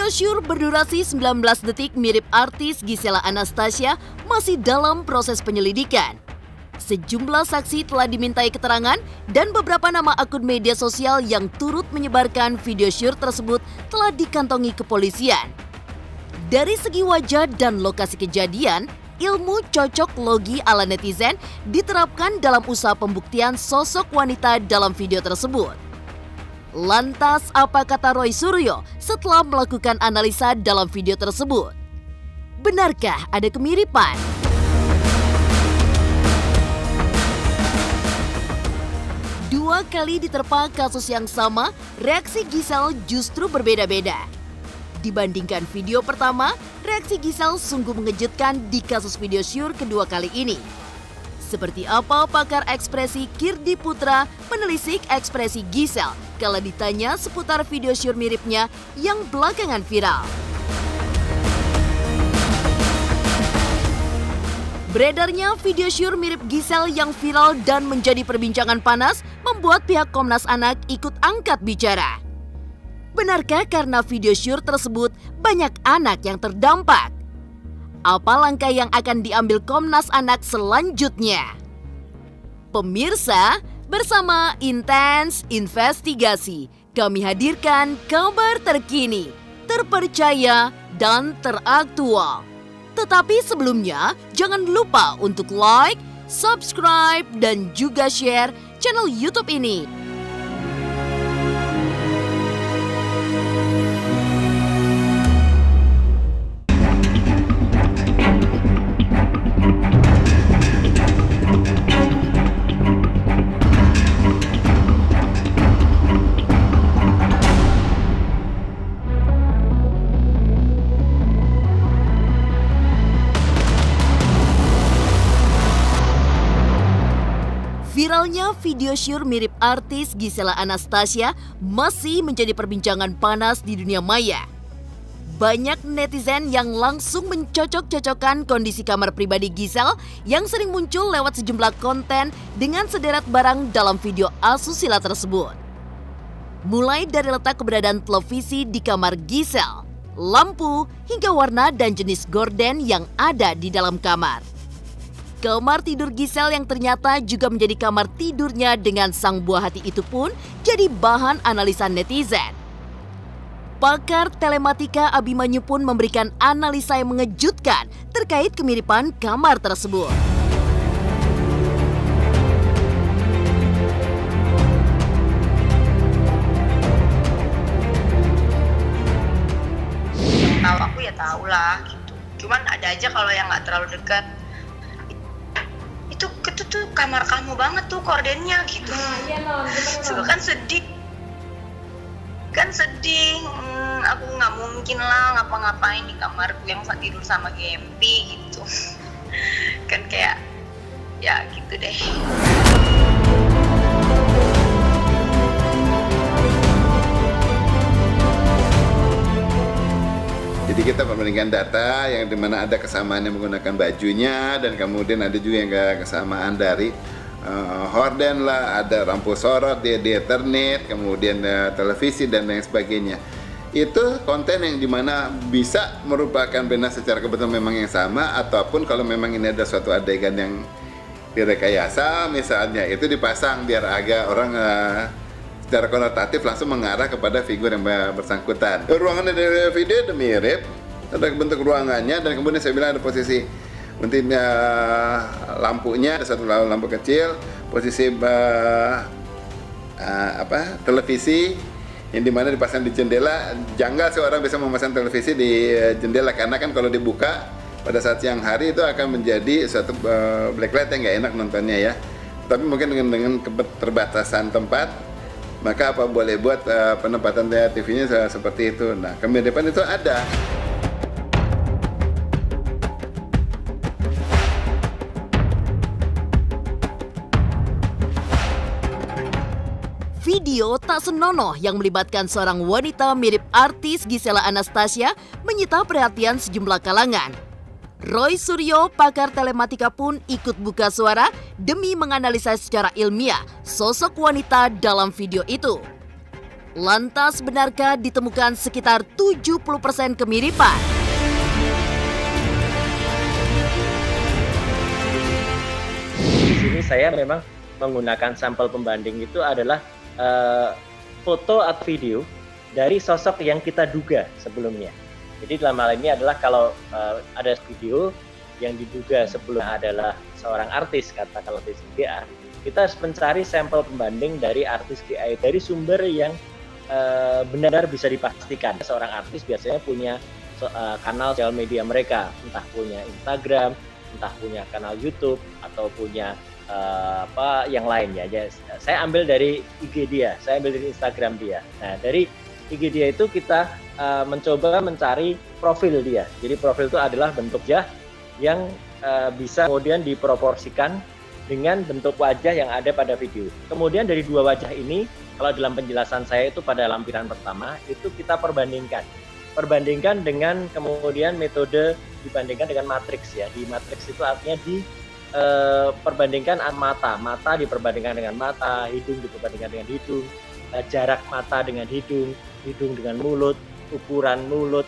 Video syur berdurasi 19 detik mirip artis Gisela Anastasia masih dalam proses penyelidikan. Sejumlah saksi telah dimintai keterangan dan beberapa nama akun media sosial yang turut menyebarkan video syur tersebut telah dikantongi kepolisian. Dari segi wajah dan lokasi kejadian, ilmu cocok logi ala netizen diterapkan dalam usaha pembuktian sosok wanita dalam video tersebut. Lantas, apa kata Roy Suryo setelah melakukan analisa dalam video tersebut? Benarkah ada kemiripan? Dua kali diterpa kasus yang sama, reaksi Gisel justru berbeda-beda. Dibandingkan video pertama, reaksi Gisel sungguh mengejutkan di kasus video syur kedua kali ini. Seperti apa pakar ekspresi Kirdi Putra menelisik ekspresi Gisel kala ditanya seputar video syur miripnya yang belakangan viral. Beredarnya video syur mirip Gisel yang viral dan menjadi perbincangan panas membuat pihak Komnas Anak ikut angkat bicara. Benarkah karena video syur tersebut banyak anak yang terdampak? Apa langkah yang akan diambil Komnas Anak selanjutnya? Pemirsa, bersama Intens Investigasi, kami hadirkan kabar terkini, terpercaya, dan teraktual. Tetapi sebelumnya, jangan lupa untuk like, subscribe, dan juga share channel YouTube ini. Viralnya video syur mirip artis Gisela Anastasia masih menjadi perbincangan panas di dunia maya. Banyak netizen yang langsung mencocok-cocokkan kondisi kamar pribadi Gisel yang sering muncul lewat sejumlah konten dengan sederet barang dalam video asusila tersebut. Mulai dari letak keberadaan televisi di kamar Gisel, lampu, hingga warna dan jenis gorden yang ada di dalam kamar. Kamar tidur Gisel yang ternyata juga menjadi kamar tidurnya dengan sang buah hati itu pun jadi bahan analisa netizen. Pakar telematika Abimanyu pun memberikan analisa yang mengejutkan terkait kemiripan kamar tersebut. Tahu aku ya tahu lah gitu. Cuman ada aja kalau yang nggak terlalu dekat. Itu tuh kamar kamu banget tuh kordennya gitu. Iya non, Suka kan sedih. Aku nggak mungkin lah ngapa-ngapain di kamarku yang tidur sama Gempi gitu. Kan kayak ya gitu deh. Jadi kita membandingkan data yang dimana ada kesamaan yang menggunakan bajunya dan kemudian ada juga yang kesamaan dari horden lah, ada lampu sorot di Ethernet, kemudian televisi dan lain sebagainya. Itu konten yang dimana bisa merupakan benar secara kebetulan memang yang sama, ataupun kalau memang ini ada suatu adegan yang direkayasa misalnya, itu dipasang biar agak orang secara konotatif langsung mengarah kepada figur yang bersangkutan. Ruangan dari video itu mirip, ada bentuk ruangannya dan kemudian saya bilang ada posisi mungkin lampunya, ada satu lampu kecil, posisi televisi yang dimana dipasang di jendela. Janggal seorang bisa memasang televisi di jendela karena kan kalau dibuka pada saat siang hari itu akan menjadi suatu blacklight yang nggak enak nontonnya ya. Tapi mungkin dengan keterbatasan tempat, maka apa boleh buat penempatan TV-nya seperti itu. Nah, kemiripan itu ada. Video tak senonoh yang melibatkan seorang wanita mirip artis Gisela Anastasia menyita perhatian sejumlah kalangan. Roy Suryo, pakar telematika pun ikut buka suara demi menganalisa secara ilmiah sosok wanita dalam video itu. Lantas benarkah ditemukan sekitar 70% kemiripan? Di sini saya memang menggunakan sampel pembanding itu adalah foto atau video dari sosok yang kita duga sebelumnya. Jadi dalam hal ini adalah kalau ada video yang diduga sebelumnya adalah seorang artis, katakanlah artis GA, kita harus mencari sampel pembanding dari artis GA dari sumber yang benar-benar bisa dipastikan. Seorang artis biasanya punya kanal sosial media mereka, entah punya Instagram, entah punya kanal YouTube atau punya yang lainnya. Saya ambil dari IG dia, saya ambil dari Instagram dia. Nah, dari IG dia itu kita mencoba mencari profil dia. Jadi profil itu adalah bentuk wajah yang bisa kemudian diproporsikan dengan bentuk wajah yang ada pada video. Kemudian dari dua wajah ini, kalau dalam penjelasan saya itu pada lampiran pertama, itu kita perbandingkan. Perbandingkan dengan kemudian metode dibandingkan dengan matriks ya. Di matriks itu artinya perbandingkan mata diperbandingkan dengan mata, hidung diperbandingkan dengan hidung, jarak mata dengan hidung dengan mulut, ukuran mulut,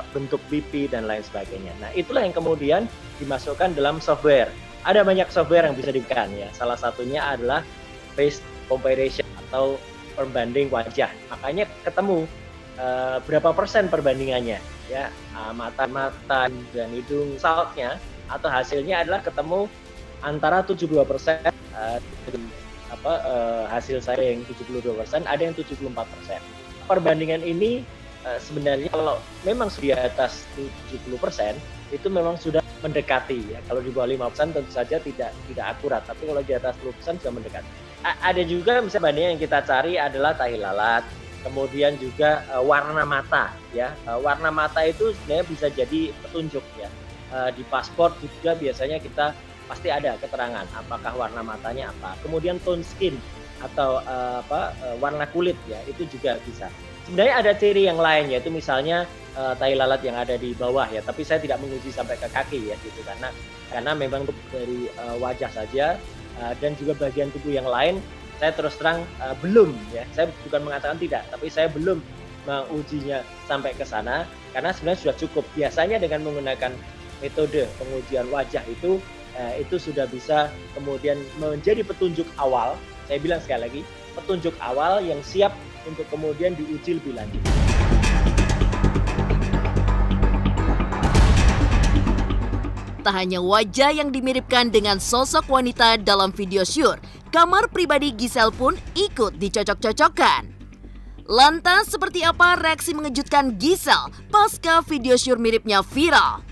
bentuk pipi dan lain sebagainya. Nah, itulah yang kemudian dimasukkan dalam software. Ada banyak software yang bisa digunakan ya. Salah satunya adalah face comparison atau perbanding wajah. Makanya ketemu berapa persen perbandingannya ya, mata dan hidung, saltnya atau hasilnya adalah ketemu antara 72% hasil saya yang 72%, ada yang 74%. Perbandingan ini sebenarnya kalau memang sudah di atas 70% itu memang sudah mendekati ya. Kalau di bawah 5% tentu saja tidak akurat, tapi kalau di atas 10% sudah mendekati. Ada juga misalnya bandingan yang kita cari adalah tahi lalat, kemudian juga warna mata ya. Warna mata itu sebenarnya bisa jadi petunjuk ya. Di paspor juga biasanya kita pasti ada keterangan apakah warna matanya apa. Kemudian tone skin atau warna kulit ya, itu juga bisa. Sebenarnya ada ciri yang lain, yaitu misalnya tahi lalat yang ada di bawah ya, tapi saya tidak menguji sampai ke kaki ya gitu, karena memang dari wajah saja dan juga bagian tubuh yang lain saya terus terang belum ya, saya bukan mengatakan tidak, tapi saya belum mengujinya sampai ke sana karena sebenarnya sudah cukup. Biasanya dengan menggunakan metode pengujian wajah itu sudah bisa kemudian menjadi petunjuk awal. Saya bilang sekali lagi, petunjuk awal yang siap untuk kemudian diuji lebih lanjut. Tak hanya wajah yang dimiripkan dengan sosok wanita dalam video syur, kamar pribadi Giselle pun ikut dicocok-cocokkan. Lantas seperti apa reaksi mengejutkan Giselle pasca video syur miripnya viral?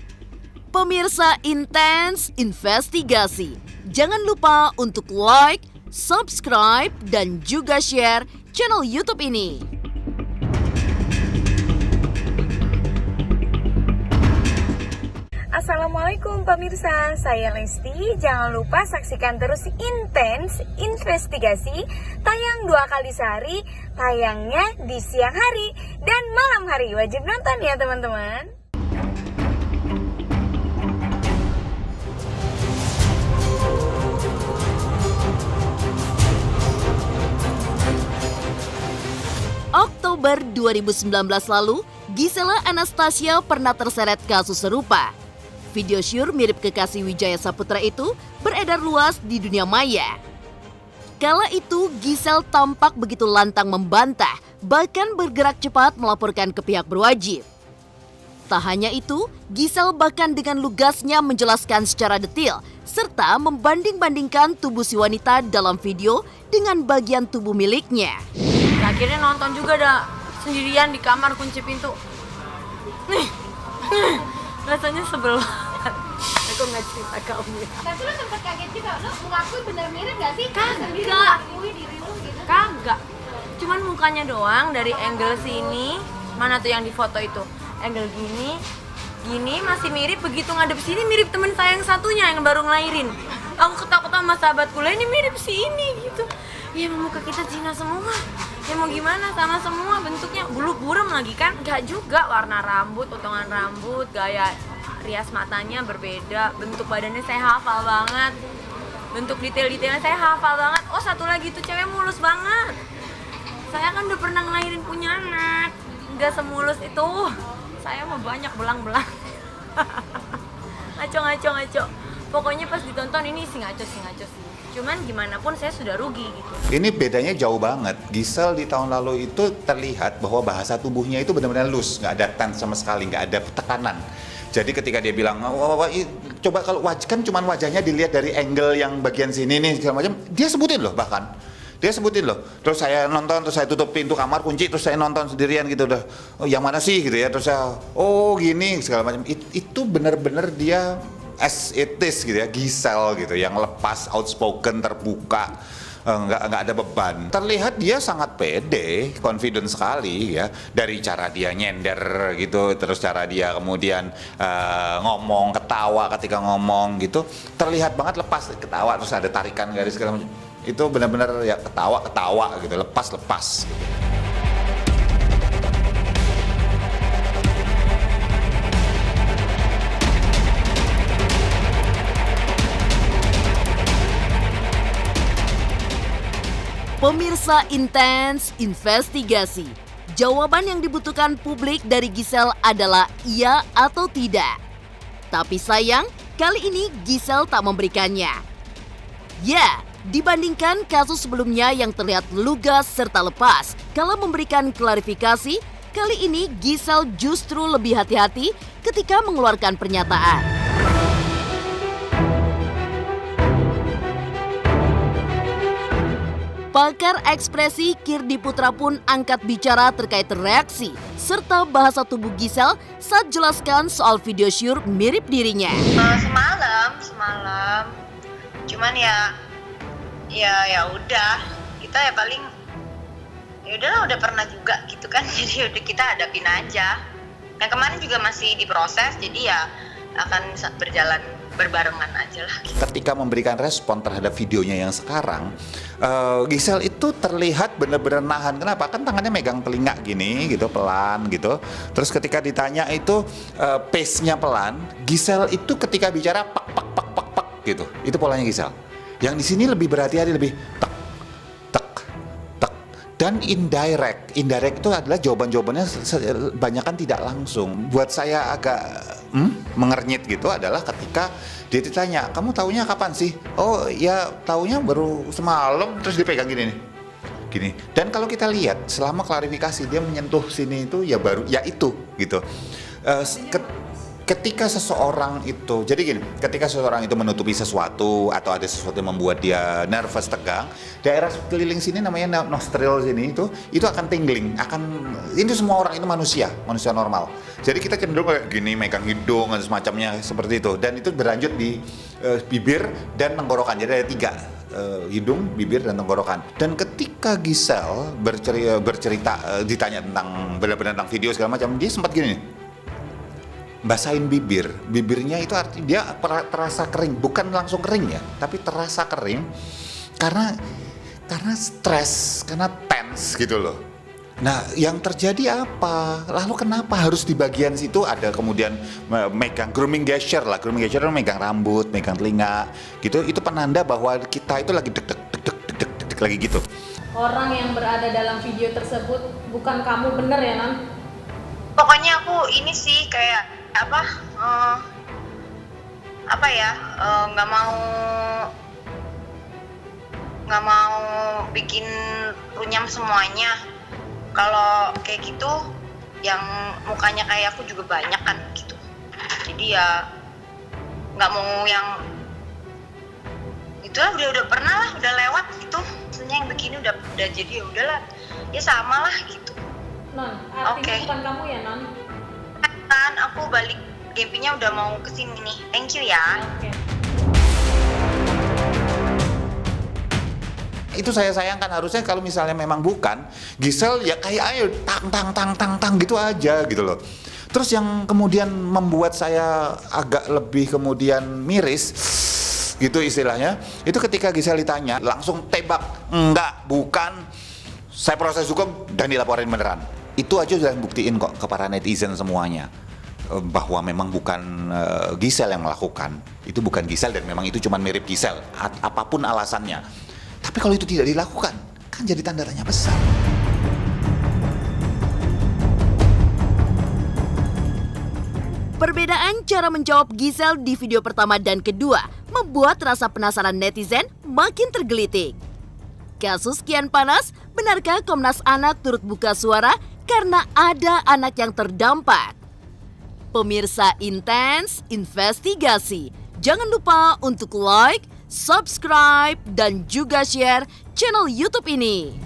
Pemirsa Intens Investigasi, jangan lupa untuk like, subscribe, dan juga share channel YouTube ini. Assalamualaikum pemirsa, saya Lesti. Jangan lupa saksikan terus Intens Investigasi, tayang 2 kali sehari, tayangnya di siang hari dan malam hari. Wajib nonton ya teman-teman. Oktober 2019 lalu, Gisela Anastasia pernah terseret kasus serupa. Video syur mirip kekasih Wijaya Saputra itu beredar luas di dunia maya. Kala itu, Giselle tampak begitu lantang membantah, bahkan bergerak cepat melaporkan ke pihak berwajib. Tak hanya itu, Giselle bahkan dengan lugasnya menjelaskan secara detail, serta membanding-bandingkan tubuh si wanita dalam video dengan bagian tubuh miliknya. Akhirnya nonton juga dah sendirian di kamar kunci pintu. Rasanya sebel banget. Aku nggak cerita ke Om. Tapi lo sempet kaget juga, lo mengakui bener mirip gak sih? Sendiri Kagak. mengakui diri lo gitu. Kagak. Cuman mukanya doang dari angle sini. Mana tuh yang di foto itu? Angle gini masih mirip, begitu ngadep sini mirip temen saya yang satunya yang baru ngelahirin. Aku ketakutan sama sahabatku lah, ini mirip si ini gitu. Ya muka kita Cina semua. Ya mau gimana, sama semua bentuknya, bulu buram lagi kan? Enggak juga, warna rambut, potongan rambut, gaya rias matanya berbeda, bentuk badannya saya hafal banget. Bentuk detail-detailnya saya hafal banget. Oh, satu lagi tuh cewek mulus banget. Saya kan udah pernah ngelahirin punya anak. Nggak semulus itu. Saya mah banyak belang-belang. Ngaco. Pokoknya pas ditonton ini sih ngaco sih. Cuman gimana pun saya sudah rugi gitu. Ini bedanya jauh banget. Gisel di tahun lalu itu terlihat bahwa bahasa tubuhnya itu benar-benar loose, nggak ada tense sama sekali, nggak ada tekanan. Jadi ketika dia bilang, coba kalau kan cuman wajahnya dilihat dari angle yang bagian sini nih segala macam, dia sebutin loh bahkan. Dia sebutin loh. Terus saya nonton, terus saya tutup pintu kamar, kunci, terus saya nonton sendirian gitu udah. Oh, yang mana sih gitu ya? Terus saya, oh gini segala macam. Itu benar-benar dia as it is gitu ya, Gisel gitu, yang lepas, outspoken, terbuka, nggak ada beban. Terlihat dia sangat pede, confident sekali ya, dari cara dia nyender gitu, terus cara dia kemudian ngomong, ketawa ketika ngomong gitu, terlihat banget lepas, ketawa terus ada tarikan garis segala macam. Itu benar-benar ya ketawa gitu, lepas gitu. Pemirsa Intens Investigasi, jawaban yang dibutuhkan publik dari Gisel adalah iya atau tidak. Tapi sayang, kali ini Gisel tak memberikannya. Ya, dibandingkan kasus sebelumnya yang terlihat lugas serta lepas, kalau memberikan klarifikasi, kali ini Gisel justru lebih hati-hati ketika mengeluarkan pernyataan. Pakar ekspresi Kirdi Putra pun angkat bicara terkait reaksi serta bahasa tubuh Gisel saat jelaskan soal video syur mirip dirinya. Semalam. Cuman ya udah, kita ya paling ya udahlah, udah pernah juga gitu kan. Jadi udah kita hadapin aja. Nah, kemarin juga masih diproses, jadi ya akan berjalan berbarengan aja lah. Ketika memberikan respon terhadap videonya yang sekarang, Gisel itu terlihat benar-benar nahan. Kenapa? Kan tangannya megang telinga gini gitu, pelan gitu. Terus ketika ditanya itu pace-nya pelan. Gisel itu ketika bicara pak gitu. Itu polanya Gisel. Yang di sini lebih berhati-hati, lebih tak. Dan indirect itu adalah jawabannya banyakan tidak langsung. Buat saya agak mengernyit gitu adalah ketika dia ditanya, kamu taunya kapan sih? Oh ya taunya baru semalam, terus dipegang gini nih. Gini. Dan kalau kita lihat selama klarifikasi dia menyentuh sini itu ya baru ya itu gitu. Ketika seseorang itu, jadi gini, ketika seseorang itu menutupi sesuatu atau ada sesuatu yang membuat dia nervous, tegang, daerah keliling sini namanya nostril sini itu akan tingling, ini semua orang itu manusia normal. Jadi kita cenderung kayak gini, megang hidung dan semacamnya seperti itu, dan itu berlanjut di bibir dan tenggorokan. Jadi ada 3. Hidung, bibir, dan tenggorokan. Dan ketika Gisel bercerita ditanya tentang video segala macam, dia sempat gini nih, basahin bibirnya itu artinya dia terasa kering, bukan langsung kering ya, tapi terasa kering karena stres, karena tense gitu loh. Nah, yang terjadi apa? Lalu kenapa harus di bagian situ ada kemudian megang grooming gesture itu megang rambut, megang telinga gitu, itu penanda bahwa kita itu lagi deg lagi gitu. Orang yang berada dalam video tersebut bukan kamu, bener ya Non? Pokoknya aku ini sih kayak nggak mau bikin runyam semuanya. Kalau kayak gitu yang mukanya kayak aku juga banyak kan gitu, jadi ya nggak mau yang itulah, udah pernah lah, udah lewat gitu. Maksudnya yang begini udah jadi ya udahlah, ya sama lah gitu. Non, artinya bukan kamu ya Non? Kan aku balik Gempinya udah mau kesini nih. Thank you ya. Oke. Itu saya sayangkan, harusnya kalau misalnya memang bukan Gisel ya kayak ayo tang gitu aja gitu loh. Terus yang kemudian membuat saya agak lebih kemudian miris gitu istilahnya, itu ketika Gisel ditanya langsung tebak, enggak, bukan, saya proses hukum dan dilaporin beneran. Itu aja sudah buktiin kok ke para netizen semuanya bahwa memang bukan Gisel yang melakukan. Itu bukan Gisel dan memang itu cuma mirip Gisel, apapun alasannya. Tapi kalau itu tidak dilakukan, kan jadi tanda tanya besar. Perbedaan cara menjawab Giselle di video pertama dan kedua membuat rasa penasaran netizen makin tergelitik. Kasus kian panas, benarkah Komnas Anak turut buka suara karena ada anak yang terdampak? Pemirsa Intens Investigasi, jangan lupa untuk like, subscribe, dan juga share channel YouTube ini.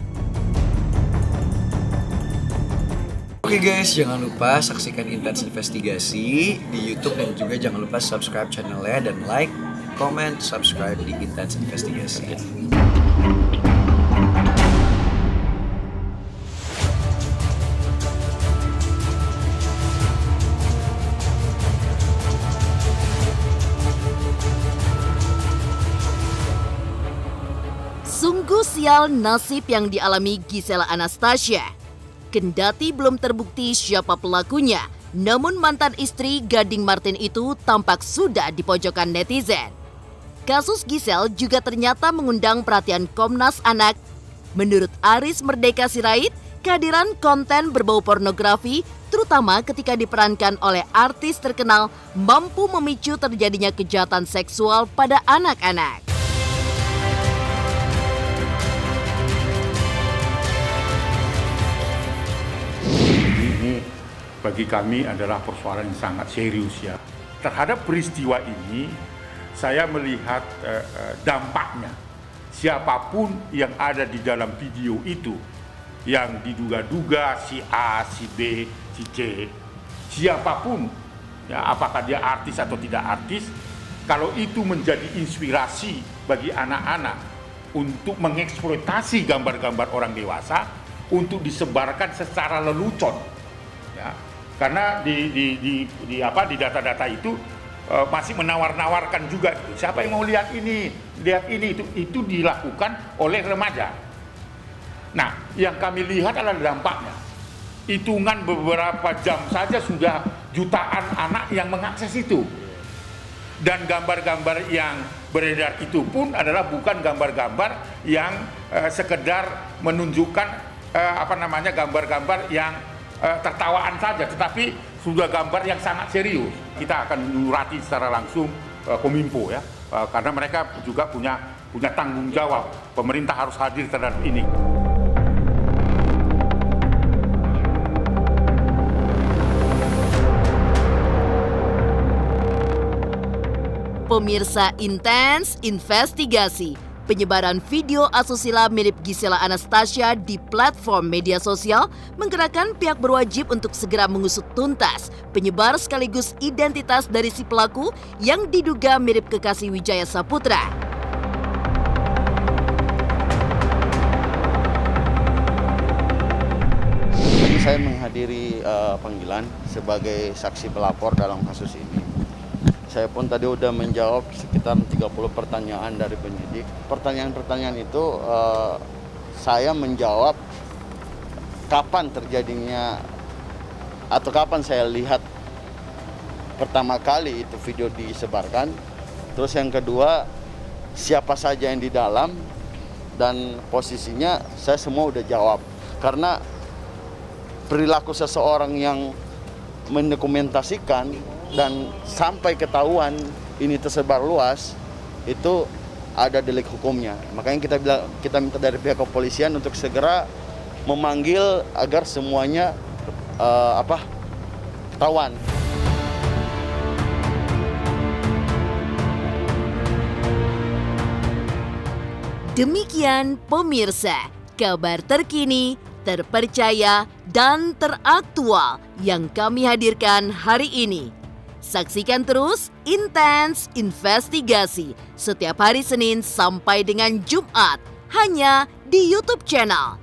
Oke guys, jangan lupa saksikan Intens Investigasi di YouTube dan juga jangan lupa subscribe channelnya dan like, comment, subscribe di Intens Investigasi. Sungguh sial nasib yang dialami Gisela Anastasia. Kendati belum terbukti siapa pelakunya, namun mantan istri Gading Martin itu tampak sudah di pojokan netizen. Kasus Giselle juga ternyata mengundang perhatian Komnas Anak. Menurut Aris Merdeka Sirait, kehadiran konten berbau pornografi, terutama ketika diperankan oleh artis terkenal, mampu memicu terjadinya kejahatan seksual pada anak-anak. Bagi kami adalah persoalan yang sangat serius ya. Terhadap peristiwa ini, saya melihat dampaknya. Siapapun yang ada di dalam video itu, yang diduga-duga si A, si B, si C, siapapun, ya, apakah dia artis atau tidak artis, kalau itu menjadi inspirasi bagi anak-anak untuk mengeksploitasi gambar-gambar orang dewasa untuk disebarkan secara lelucon, ya. Karena di data-data itu masih menawar-nawarkan juga siapa yang mau lihat ini itu dilakukan oleh remaja. Nah, yang kami lihat adalah dampaknya. Hitungan beberapa jam saja sudah jutaan anak yang mengakses itu. Dan gambar-gambar yang beredar itu pun adalah bukan gambar-gambar yang sekedar menunjukkan gambar-gambar yang tertawaan saja, tetapi sudah gambar yang sangat serius. Kita akan menyurati secara langsung Kominfo ya, karena mereka juga punya tanggung jawab. Pemerintah harus hadir terhadap ini. Pemirsa Intens Investigasi, penyebaran video asusila mirip Gisela Anastasia di platform media sosial menggerakkan pihak berwajib untuk segera mengusut tuntas penyebar sekaligus identitas dari si pelaku yang diduga mirip kekasih Wijaya Saputra. Tadi saya menghadiri panggilan sebagai saksi pelapor dalam kasus ini. Saya pun tadi udah menjawab sekitar 30 pertanyaan dari penyidik. Pertanyaan-pertanyaan itu saya menjawab kapan terjadinya atau kapan saya lihat pertama kali itu video disebarkan. Terus yang kedua, siapa saja yang di dalam dan posisinya saya semua udah jawab. Karena perilaku seseorang yang mendokumentasikan dan sampai ketahuan ini tersebar luas, itu ada delik hukumnya. Makanya kita minta dari pihak kepolisian untuk segera memanggil agar semuanya ketahuan. Demikian pemirsa, kabar terkini, terpercaya, dan teraktual yang kami hadirkan hari ini. Saksikan terus Intens Investigasi setiap hari Senin sampai dengan Jumat hanya di YouTube channel.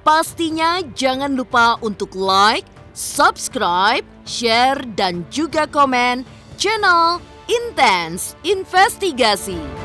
Pastinya jangan lupa untuk like, subscribe, share, dan juga komen channel Intens Investigasi.